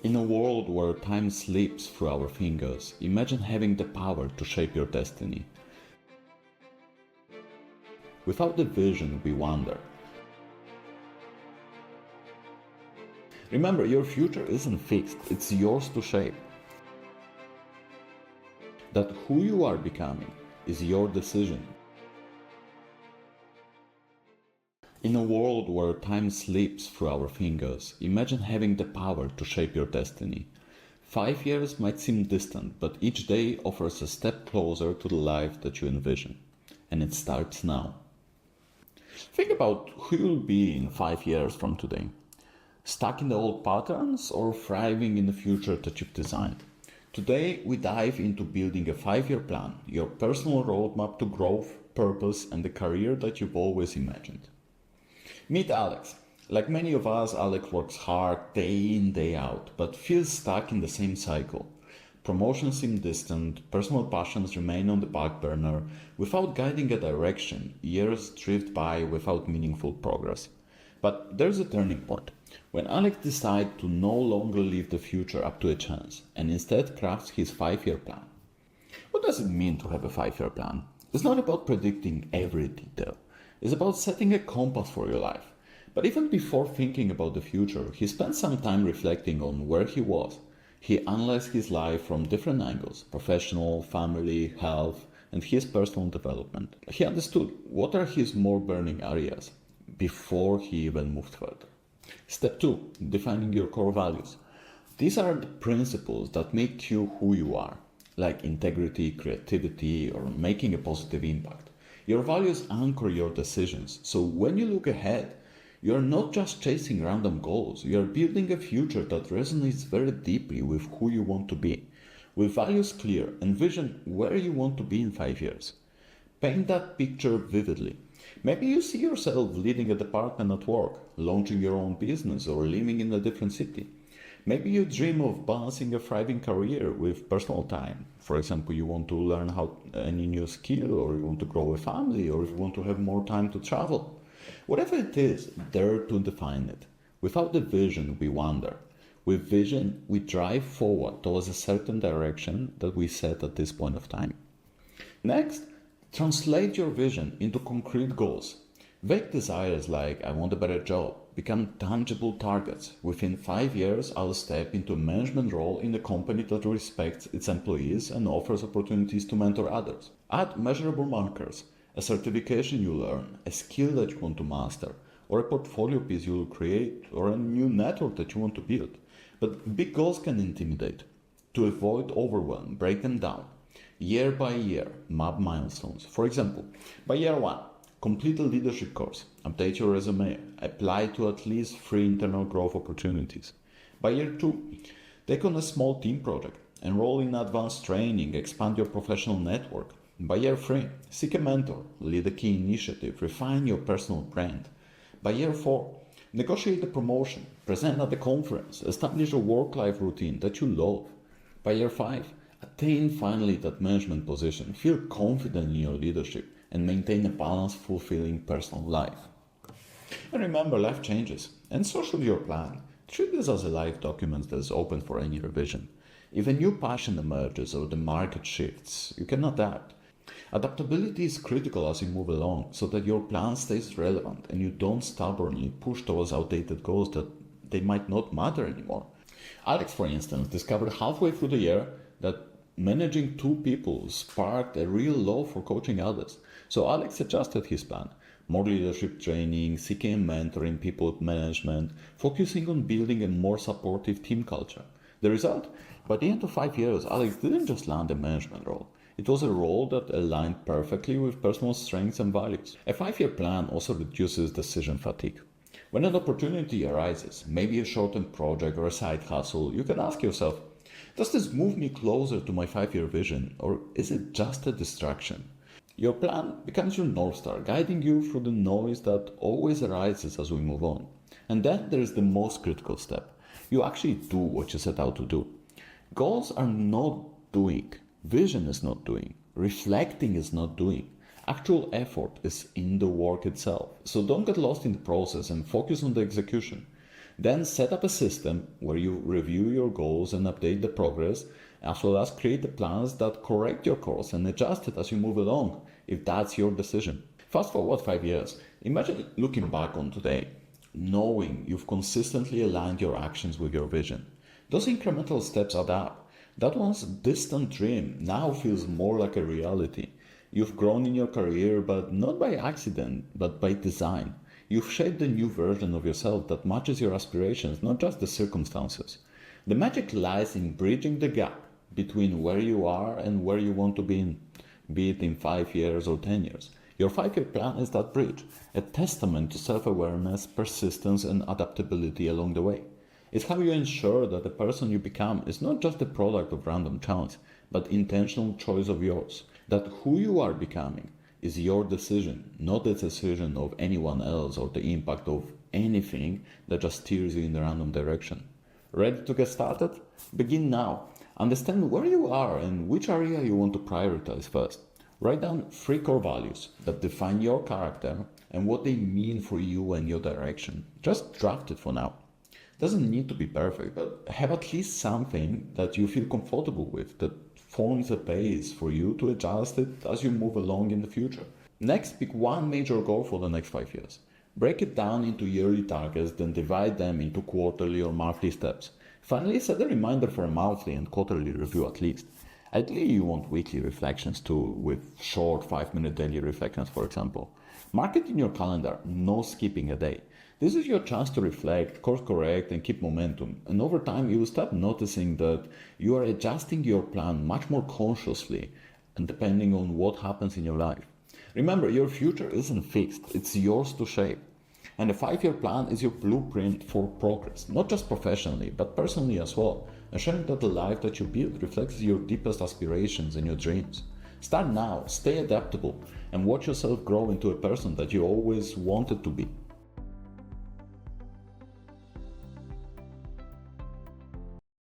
In a world where time slips through our fingers, imagine having the power to shape your destiny. Without the vision, we wander. Remember, your future isn't fixed, it's yours to shape. That who you are becoming is your decision. In a world where time slips through our fingers, imagine having the power to shape your destiny. 5 years might seem distant, but each day offers a step closer to the life that you envision. And it starts now. Think about who you'll be in 5 years from today. Stuck in the old patterns or thriving in the future that you've designed? Today, we dive into building a 5-year plan, your personal roadmap to growth, purpose, and the career that you've always imagined. Meet Alex. Like many of us, Alex works hard day in, day out, but feels stuck in the same cycle. Promotions seem distant, personal passions remain on the back burner. Without guiding a direction, years drift by without meaningful progress. But there's a turning point. When Alex decides to no longer leave the future up to a chance and instead crafts his 5-year plan. What does it mean to have a 5-year plan? It's not about predicting every detail. It's about setting a compass for your life. But even before thinking about the future, he spent some time reflecting on where he was. He analyzed his life from different angles: professional, family, health, and his personal development. He understood what are his more burning areas before he even moved further. Step 2. Defining your core values. These are the principles that make you who you are, like integrity, creativity, or making a positive impact. Your values anchor your decisions, so when you look ahead, you are not just chasing random goals, you are building a future that resonates very deeply with who you want to be. With values clear, envision where you want to be in 5 years. Paint that picture vividly. Maybe you see yourself leading a department at work, launching your own business, or living in a different city. Maybe you dream of balancing a thriving career with personal time. For example, you want to learn any new skill, or you want to grow a family, or you want to have more time to travel. Whatever it is, dare to define it. Without the vision, we wander. With vision, we drive forward towards a certain direction that we set at this point of time. Next, translate your vision into concrete goals. Vague desires like "I want a better job" become tangible targets. Within 5 years, I'll step into a management role in a company that respects its employees and offers opportunities to mentor others. Add measurable markers, a certification you learn, a skill that you want to master, or a portfolio piece you will create, or a new network that you want to build. But big goals can intimidate. To avoid overwhelm, break them down. Year by year, map milestones. For example, by year 1, complete a leadership course, update your resume, apply to at least 3 internal growth opportunities. By year 2, take on a small team project, enroll in advanced training, expand your professional network. By year 3, seek a mentor, lead a key initiative, refine your personal brand. By year 4, negotiate a promotion, present at a conference, establish a work-life routine that you love. By year 5, attain finally that management position, feel confident in your leadership, and maintain a balanced, fulfilling personal life. And remember, life changes, and so should your plan. Treat this as a life document that is open for any revision. If a new passion emerges or the market shifts, you can adapt. Adaptability is critical as you move along, so that your plan stays relevant and you don't stubbornly push towards outdated goals that they might not matter anymore. Alex, for instance, discovered halfway through the year that managing 2 people sparked a real love for coaching others. So Alex adjusted his plan. More leadership training, seeking and mentoring, people management, focusing on building a more supportive team culture. The result? By the end of 5 years, Alex didn't just land a management role. It was a role that aligned perfectly with personal strengths and values. A 5-year plan also reduces decision fatigue. When an opportunity arises, maybe a short-term project or a side hustle, you can ask yourself, does this move me closer to my 5-year vision, or is it just a distraction? Your plan becomes your North Star, guiding you through the noise that always arises as we move on. And then there is the most critical step. You actually do what you set out to do. Goals are not doing. Vision is not doing. Reflecting is not doing. Actual effort is in the work itself. So don't get lost in the process and focus on the execution. Then set up a system where you review your goals and update the progress, as well as create the plans that correct your course and adjust it as you move along, if that's your decision. Fast forward 5 years. Imagine looking back on today, knowing you've consistently aligned your actions with your vision. Those incremental steps add up. That once distant dream now feels more like a reality. You've grown in your career, but not by accident, but by design. You've shaped a new version of yourself that matches your aspirations, not just the circumstances. The magic lies in bridging the gap between where you are and where you want to be it in 5 years or 10 years. Your 5-year plan is that bridge, a testament to self-awareness, persistence, and adaptability along the way. It's how you ensure that the person you become is not just the product of random chance, but intentional choice of yours. That who you are becoming is your decision, not the decision of anyone else or the impact of anything that just steers you in the random direction. Ready to get started? Begin now. Understand where you are and which area you want to prioritize first. Write down 3 core values that define your character and what they mean for you and your direction. Just draft it for now. Doesn't need to be perfect, but have at least something that you feel comfortable with, that forms a base for you to adjust it as you move along in the future. Next, pick one major goal for the next 5 years. Break it down into yearly targets, then divide them into quarterly or monthly steps. Finally, set a reminder for a monthly and quarterly review at least. Ideally, you want weekly reflections too, with short 5-minute daily reflections, for example. Mark it in your calendar, no skipping a day. This is your chance to reflect, course correct, and keep momentum. And over time, you will start noticing that you are adjusting your plan much more consciously, and depending on what happens in your life. Remember, your future isn't fixed, it's yours to shape. And a 5-year plan is your blueprint for progress, not just professionally, but personally as well, ensuring that the life that you build reflects your deepest aspirations and your dreams. Start now, stay adaptable, and watch yourself grow into a person that you always wanted to be.